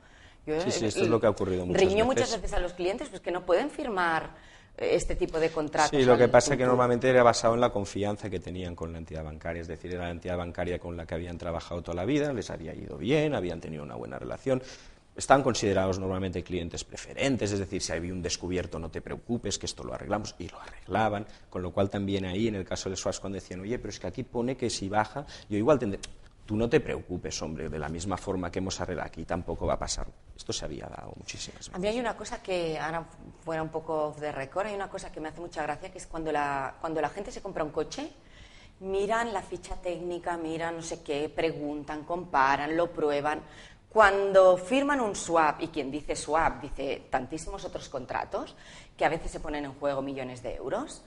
Sí, esto es lo que ha ocurrido muchas veces. Riño muchas veces a los clientes pues que no pueden firmar este tipo de contratos. Sí, lo que pasa es que normalmente era basado en la confianza que tenían con la entidad bancaria, es decir, era la entidad bancaria con la que habían trabajado toda la vida, les había ido bien, habían tenido una buena relación, están considerados normalmente clientes preferentes, es decir, si había un descubierto no te preocupes, que esto lo arreglamos, y lo arreglaban, con lo cual también ahí, en el caso de swaps, cuando decían, oye, pero es que aquí pone que si baja, yo igual tendré... Tú no te preocupes, hombre, de la misma forma que hemos arreglado aquí, tampoco va a pasar. Esto se había dado muchísimas veces. A mí hay una cosa que, ahora fuera un poco off the record, hay una cosa que me hace mucha gracia, que es cuando la gente se compra un coche, miran la ficha técnica, miran no sé qué, preguntan, comparan, lo prueban. Cuando firman un swap, y quien dice swap dice tantísimos otros contratos, que a veces se ponen en juego millones de euros,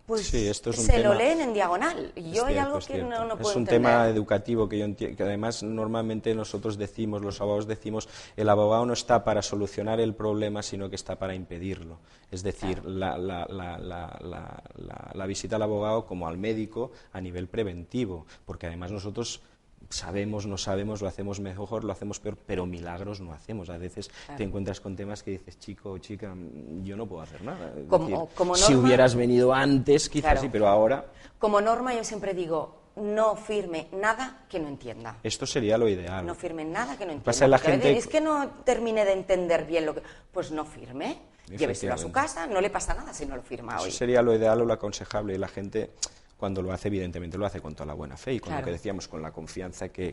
pues sí, esto es un se tema, lo leen en diagonal. Y yo hay algo que no puedo entender. Es un tema educativo que además normalmente nosotros decimos, los abogados decimos, el abogado no está para solucionar el problema, sino que está para impedirlo. Es decir, claro, la visita al abogado como al médico a nivel preventivo, porque además nosotros sabemos, no sabemos, lo hacemos mejor, lo hacemos peor, pero milagros no hacemos. A veces te encuentras con temas que dices, chico o chica, yo no puedo hacer nada. Como norma, si hubieras venido antes, quizás claro, sí, pero ahora... Como norma yo siempre digo, no firme nada que no entienda. Esto sería lo ideal. No firme nada que no entienda. Pasa la gente... Es que no termine de entender bien lo que... Pues no firme, lléveselo a su casa, no le pasa nada si no lo firma hoy. Eso sería lo ideal o lo aconsejable, y la gente... Cuando lo hace, evidentemente lo hace con toda la buena fe y con lo que decíamos, con la confianza que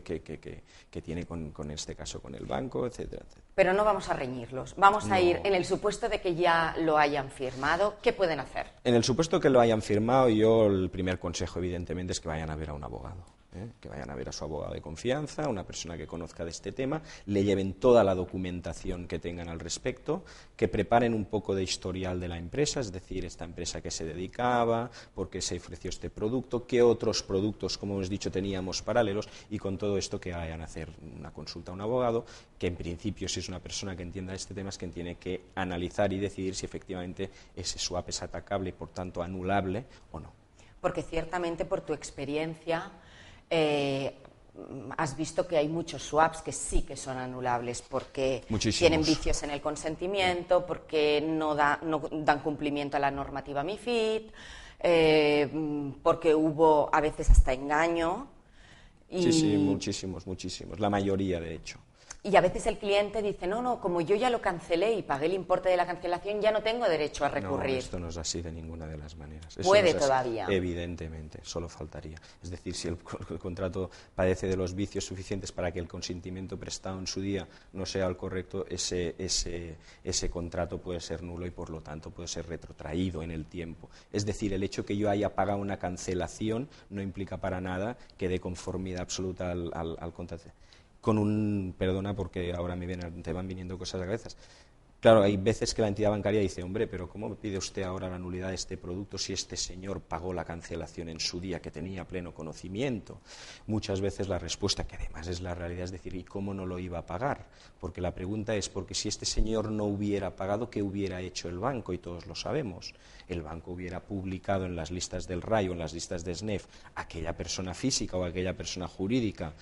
tiene con este caso con el banco, etcétera, etcétera. Pero no vamos a reñirlos, vamos a ir en el supuesto de que ya lo hayan firmado. ¿Qué pueden hacer? En el supuesto que lo hayan firmado, yo el primer consejo, evidentemente, es que vayan a ver a un abogado. Que vayan a ver a su abogado de confianza, una persona que conozca de este tema, le lleven toda la documentación que tengan al respecto, que preparen un poco de historial de la empresa, es decir, esta empresa que se dedicaba, por qué se ofreció este producto, qué otros productos, como hemos dicho, teníamos paralelos, y con todo esto que vayan a hacer una consulta a un abogado, que en principio, si es una persona que entienda este tema, es quien tiene que analizar y decidir si efectivamente ese swap es atacable y por tanto anulable o no. Porque ciertamente, por tu experiencia, has visto que hay muchos swaps que sí que son anulables porque tienen vicios en el consentimiento, porque no dan cumplimiento a la normativa MiFID, porque hubo a veces hasta engaño. Sí, muchísimos, la mayoría de hecho. Y a veces el cliente dice, no, como yo ya lo cancelé y pagué el importe de la cancelación, ya no tengo derecho a recurrir. No, esto no es así de ninguna de las maneras. Puede todavía. Evidentemente, solo faltaría. Es decir, si el contrato padece de los vicios suficientes para que el consentimiento prestado en su día no sea el correcto, ese contrato puede ser nulo y por lo tanto puede ser retrotraído en el tiempo. Es decir, el hecho que yo haya pagado una cancelación no implica para nada que dé conformidad absoluta al contrato. Perdona porque ahora te van viniendo cosas a la cabeza. Claro, hay veces que la entidad bancaria dice, hombre, pero ¿cómo me pide usted ahora la nulidad de este producto si este señor pagó la cancelación en su día, que tenía pleno conocimiento? Muchas veces la respuesta, que además es la realidad, es decir, ¿y cómo no lo iba a pagar? Porque la pregunta es, porque si este señor no hubiera pagado, ¿qué hubiera hecho el banco? Y todos lo sabemos. El banco hubiera publicado en las listas del RAI o en las listas de SNEF aquella persona física o aquella persona jurídica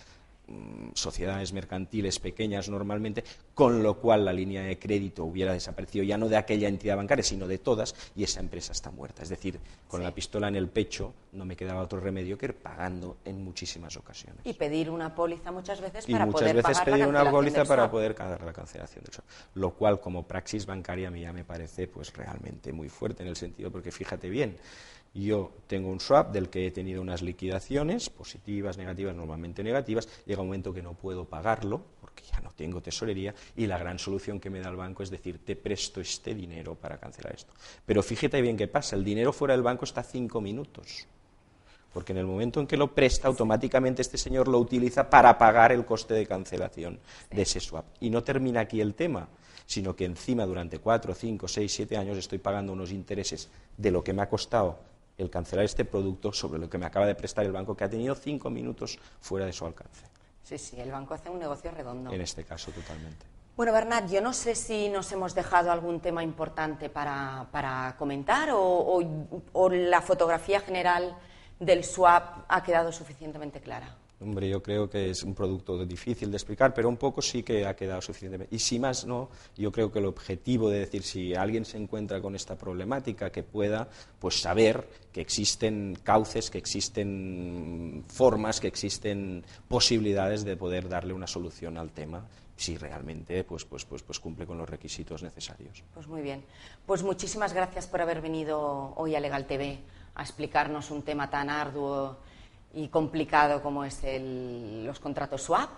sociedades mercantiles pequeñas normalmente, con lo cual la línea de crédito hubiera desaparecido ya no de aquella entidad bancaria, sino de todas, y esa empresa está muerta. Es decir, con la pistola en el pecho no me quedaba otro remedio que ir pagando en muchísimas ocasiones. Y pedir una póliza muchas veces Y para muchas poder veces pagar pedir la una cancelación póliza del para swap. poder pagar la cancelación del swap. Lo cual, como praxis bancaria, a mí ya me parece pues realmente muy fuerte, en el sentido, porque fíjate bien, yo tengo un swap del que he tenido unas liquidaciones positivas, negativas, normalmente negativas, llega un momento que no puedo pagarlo porque ya no tengo tesorería y la gran solución que me da el banco es decir, te presto este dinero para cancelar esto. Pero fíjate bien qué pasa, el dinero fuera del banco está 5 minutos, porque en el momento en que lo presta, automáticamente este señor lo utiliza para pagar el coste de cancelación de ese swap. Y no termina aquí el tema, sino que encima durante 4, 5, 6, 7 años estoy pagando unos intereses de lo que me ha costado el cancelar este producto sobre lo que me acaba de prestar el banco, que ha tenido 5 minutos fuera de su alcance. Sí, sí, el banco hace un negocio redondo. En este caso, totalmente. Bueno, Bernat, yo no sé si nos hemos dejado algún tema importante para comentar o la fotografía general del swap ha quedado suficientemente clara. Hombre, yo creo que es un producto difícil de explicar, pero un poco sí que ha quedado suficientemente. Y si más no, yo creo que el objetivo de decir si alguien se encuentra con esta problemática, que pueda pues saber que existen cauces, que existen formas, que existen posibilidades de poder darle una solución al tema, si realmente pues cumple con los requisitos necesarios. Pues muy bien. Pues muchísimas gracias por haber venido hoy a Legal TV a explicarnos un tema tan arduo y complicado como es los contratos swap.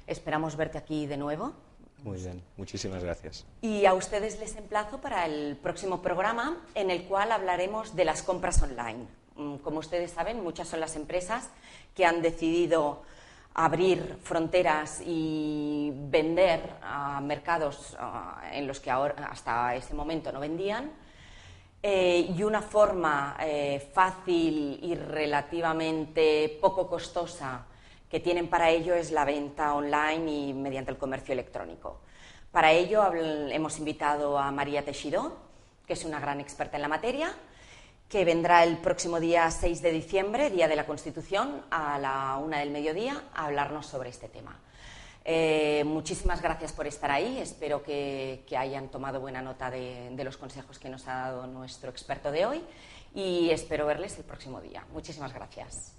Esperamos verte aquí de nuevo. Muy bien, muchísimas gracias. Y a ustedes les emplazo para el próximo programa en el cual hablaremos de las compras online. Como ustedes saben, muchas son las empresas que han decidido abrir fronteras y vender a mercados en los que ahora, hasta ese momento no vendían. Y una forma fácil y relativamente poco costosa que tienen para ello es la venta online y mediante el comercio electrónico. Para ello hemos invitado a María Teixidó, que es una gran experta en la materia, que vendrá el próximo día 6 de diciembre, Día de la Constitución, a la 1 del mediodía, a hablarnos sobre este tema. Muchísimas gracias por estar ahí, espero que hayan tomado buena nota de los consejos que nos ha dado nuestro experto de hoy y espero verles el próximo día. Muchísimas gracias.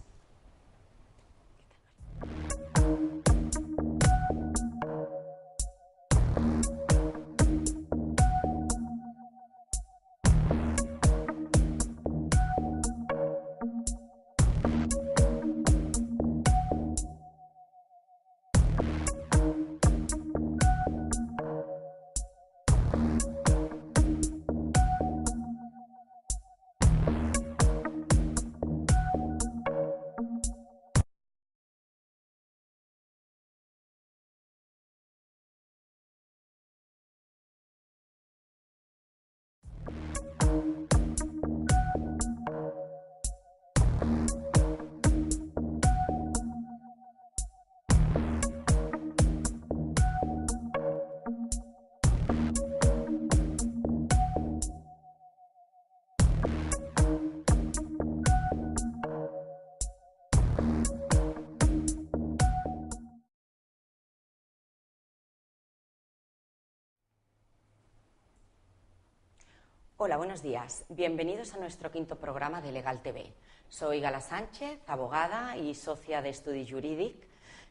Hola, buenos días. Bienvenidos a nuestro quinto programa de Legal TV. Soy Gala Sánchez, abogada y socia de Estudi Jurídic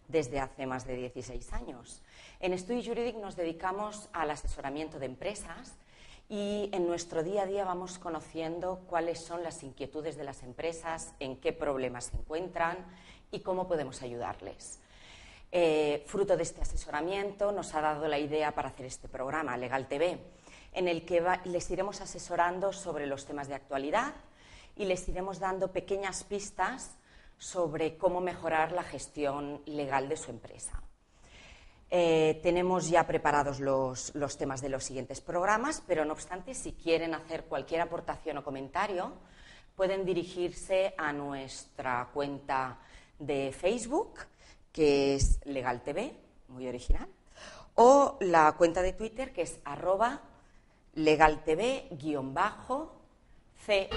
desde hace más de 16 años. En Estudi Jurídic nos dedicamos al asesoramiento de empresas y en nuestro día a día vamos conociendo cuáles son las inquietudes de las empresas, en qué problemas se encuentran y cómo podemos ayudarles. Fruto de este asesoramiento nos ha dado la idea para hacer este programa, Legal TV, en el que les iremos asesorando sobre los temas de actualidad y les iremos dando pequeñas pistas sobre cómo mejorar la gestión legal de su empresa. Tenemos ya preparados los temas de los siguientes programas, pero no obstante, si quieren hacer cualquier aportación o comentario, pueden dirigirse a nuestra cuenta de Facebook, que es Legal TV, muy original, o la cuenta de Twitter, que es @legaltv_c.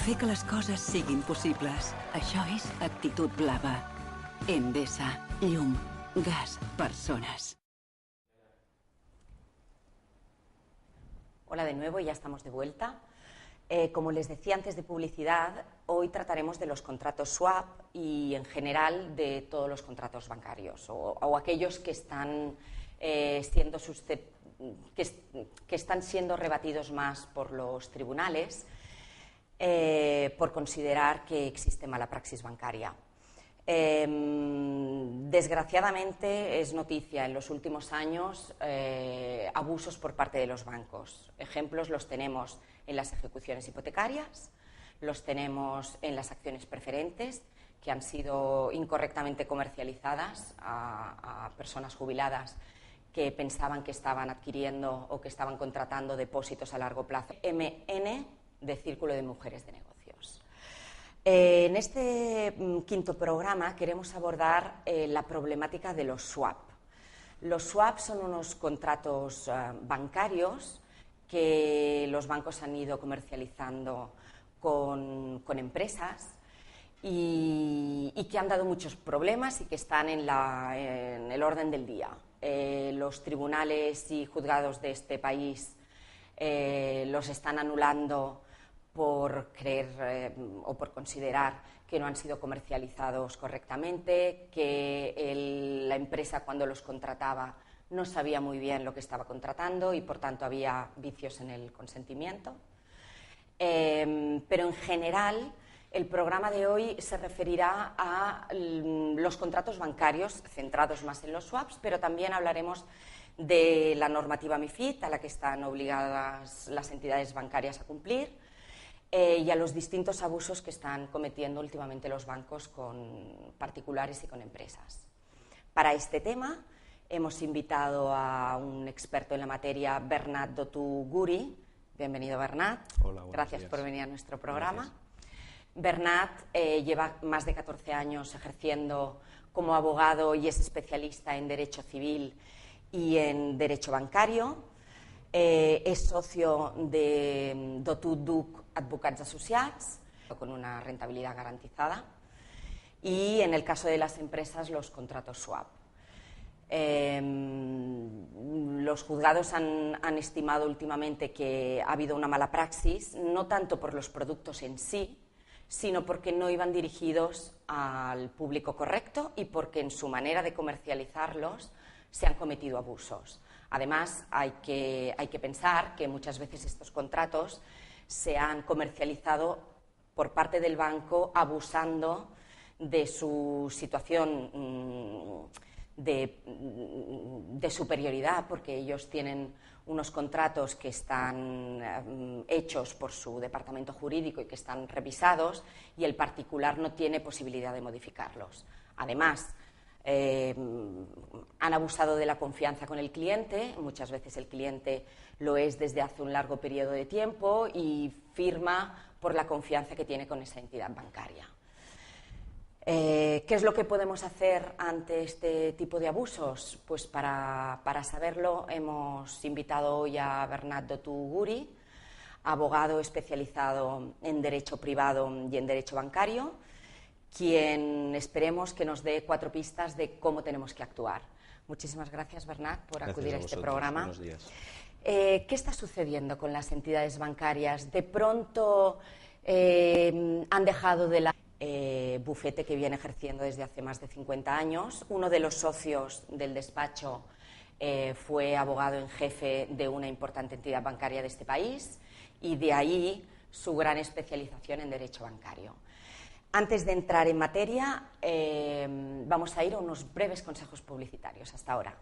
Fer que les coses siguin possibles. Això és Actitud Blava. Endesa, llum, gas, persones. Hola de nuevo, ya estamos de vuelta. Como les decía antes de publicidad, hoy trataremos de los contratos swap y en general de todos los contratos bancarios o aquellos que están siendo rebatidos más por los tribunales por considerar que existe mala praxis bancaria. Desgraciadamente es noticia en los últimos años abusos por parte de los bancos. Ejemplos los tenemos en las ejecuciones hipotecarias, los tenemos en las acciones preferentes que han sido incorrectamente comercializadas a personas jubiladas que pensaban que estaban adquiriendo o que estaban contratando depósitos a largo plazo. MN de Círculo de Mujeres de Negocios. En este quinto programa queremos abordar la problemática de los swap. Los swap son unos contratos bancarios que los bancos han ido comercializando con empresas y que han dado muchos problemas y que están en el orden del día. Los tribunales y juzgados de este país los están anulando por creer o por considerar que no han sido comercializados correctamente, que la empresa cuando los contrataba no sabía muy bien lo que estaba contratando y por tanto había vicios en el consentimiento. Pero en general el programa de hoy se referirá a los contratos bancarios centrados más en los swaps, pero también hablaremos de la normativa MiFID a la que están obligadas las entidades bancarias a cumplir y a los distintos abusos que están cometiendo últimamente los bancos con particulares y con empresas. Para este tema hemos invitado a un experto en la materia, Bernat Dotú-Guri. Bienvenido, Bernat. Hola, gracias por venir a nuestro programa. Gracias. Bernat lleva más de 14 años ejerciendo como abogado y es especialista en Derecho Civil y en Derecho Bancario. Es socio de Dotú-Duc Advocats Associats, con una rentabilidad garantizada. Y en el caso de las empresas, los contratos swap. Los juzgados han estimado últimamente que ha habido una mala praxis, no tanto por los productos en sí, sino porque no iban dirigidos al público correcto y porque en su manera de comercializarlos se han cometido abusos. Además, hay que pensar que muchas veces estos contratos se han comercializado por parte del banco abusando de su situación de superioridad, porque ellos tienen unos contratos que están hechos por su departamento jurídico y que están revisados y el particular no tiene posibilidad de modificarlos. Además, han abusado de la confianza con el cliente, muchas veces el cliente lo es desde hace un largo periodo de tiempo y firma por la confianza que tiene con esa entidad bancaria. ¿Qué es lo que podemos hacer ante este tipo de abusos? Pues para saberlo hemos invitado hoy a Bernat Dotú-Guri, abogado especializado en Derecho Privado y en Derecho Bancario, quien esperemos que nos dé 4 pistas de cómo tenemos que actuar. Muchísimas gracias, Bernat, por acudir a este programa. Buenos días. ¿Qué está sucediendo con las entidades bancarias? De pronto han dejado de lado bufete que viene ejerciendo desde hace más de 50 años. Uno de los socios del despacho fue abogado en jefe de una importante entidad bancaria de este país y de ahí su gran especialización en derecho bancario. Antes de entrar en materia, vamos a ir a unos breves consejos publicitarios. Hasta ahora.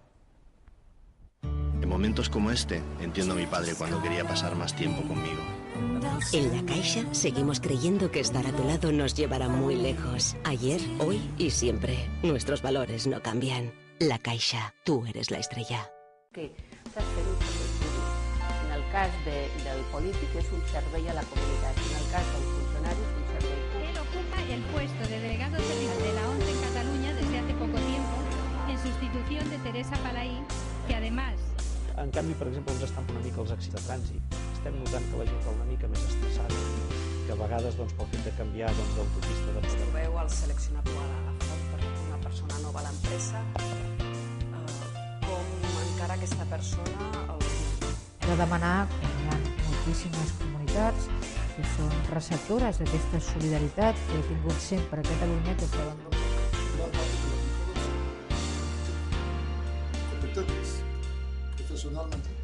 En momentos como este, entiendo a mi padre cuando quería pasar más tiempo conmigo. En La Caixa seguimos creyendo que estar a tu lado nos llevará muy lejos. Ayer, hoy y siempre. Nuestros valores no cambian. La Caixa, tú eres la estrella. Que s'ha fet un servei públic. En el cas del polític és un servei a la comunitat. En el cas del funcionari és un servei públic. Él ocupa el puesto de delegado territorial de la ONCE en Cataluña desde hace poco tiempo, en sustitución de Teresa Palaí, que además... En canvi, per exemple, ens estampa una mica els accidents de trànsit. Estem notant que la gent va una mica més estressada, que a vegades vegades pel fet de canviar d'autopista de pagar. Trobeu el seleccionable agafat per una persona nova a l'empresa, com encara aquesta persona de demanar, com hi ha moltíssimes comunitats que són receptores d'aquesta solidaritat que he tingut sempre a Catalunya, que poden competentes profesionalmente.